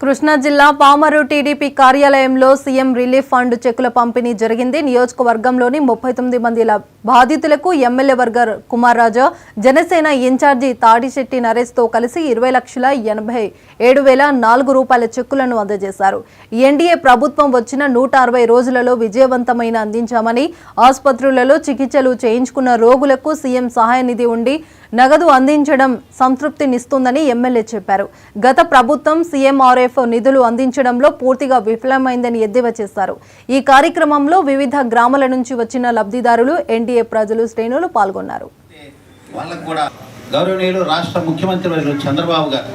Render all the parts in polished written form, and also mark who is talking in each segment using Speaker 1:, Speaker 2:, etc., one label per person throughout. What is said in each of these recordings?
Speaker 1: కృష్ణా జిల్లా పామరు టీడీపీ కార్యాలయంలో CM relief fund చెక్కుల పంపిణీ జరిగింది. నియోజకవర్గంలోని 39 మంది బాధితులకు ఎమ్మెల్యే వర్గర్ కుమార్ రాజా, జనసేన ఇన్ఛార్జి తాడిశెట్టి నరేష్ తో కలిసి 20,87,004 రూపాయల చెక్కులను అందజేశారు. ఎన్డీఏ ప్రభుత్వం వచ్చిన 160 రోజులలో విజయవంతమైన అందించామని, ఆసుపత్రులలో చికిత్సలు చేయించుకున్న రోగులకు సీఎం సహాయ నిధి ఉండి నగదు అందించడం సంతృప్తినిస్తుందని ఎమ్మెల్యే చెప్పారు. గత ప్రభుత్వం సీఎంఆర్ఎఫ్ నిధులు అందించడంలో పూర్తిగా విఫలమైందని ఎద్దేవా చేశారు. ఈ కార్యక్రమంలో వివిధ గ్రామాల నుంచి వచ్చిన లబ్ధిదారులు, ఎన్డీఏ ప్రజలు, శ్రేణులు పాల్గొన్నారు.
Speaker 2: వాళ్ళకు కూడా గౌరవనీయులు రాష్ట్ర ముఖ్యమంత్రి వర్యులు చంద్రబాబు గారు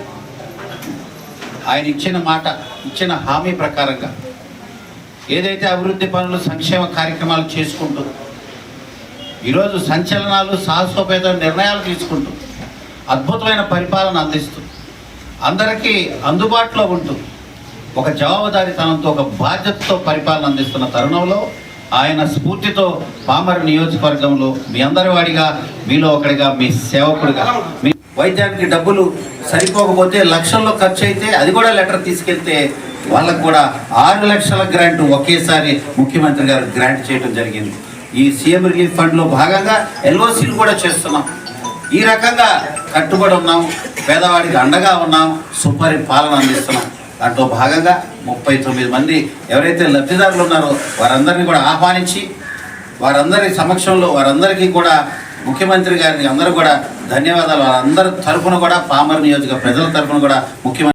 Speaker 2: ఆయన ఇచ్చిన హామీ ప్రకారంగా ఏదైతే అభివృద్ధి పనులు, సంక్షేమ కార్యక్రమాలు చేసుకుంటూ ఈరోజు సంచలనాలు, సాహసోపేత నిర్ణయాలు తీసుకుంటూ అద్భుతమైన పరిపాలన అందిస్తూ అందరికీ అందుబాటులో ఉంటూ ఒక జవాబుదారీతనంతో, ఒక బాధ్యతతో పరిపాలన అందిస్తున్న తరుణంలో ఆయన స్ఫూర్తితో పామరు నియోజకవర్గంలో మీ అందరి వాడిగా, మీలో ఒకడిగా, మీ సేవకుడిగా, మీ వైద్యానికి డబ్బులు సరిపోకపోతే లక్షల్లో ఖర్చు అయితే అది కూడా లెటర్ తీసుకెళ్తే వాళ్ళకు కూడా 6 లక్షల గ్రాంట్ ఒకేసారి ముఖ్యమంత్రి గారు గ్రాంట్ చేయడం జరిగింది. ఈ సీఎం రిలీఫ్ ఫండ్లో భాగంగా ఎల్ఓసీలు కూడా చేస్తున్నాం. ఈ రకంగా కట్టుబడి ఉన్నాం, పేదవాడికి అండగా ఉన్నాం, సుపరిపాలన అందిస్తున్నాం. దాంట్లో భాగంగా 39 మంది ఎవరైతే లబ్ధిదారులు ఉన్నారో వారందరినీ కూడా ఆహ్వానించి వారందరి సమక్షంలో వారందరికీ కూడా ముఖ్యమంత్రి గారిని అందరూ కూడా ధన్యవాదాలు. వారందరి తరఫున కూడా పామరు నియోజక ప్రజల తరఫున కూడా ముఖ్యమంత్రి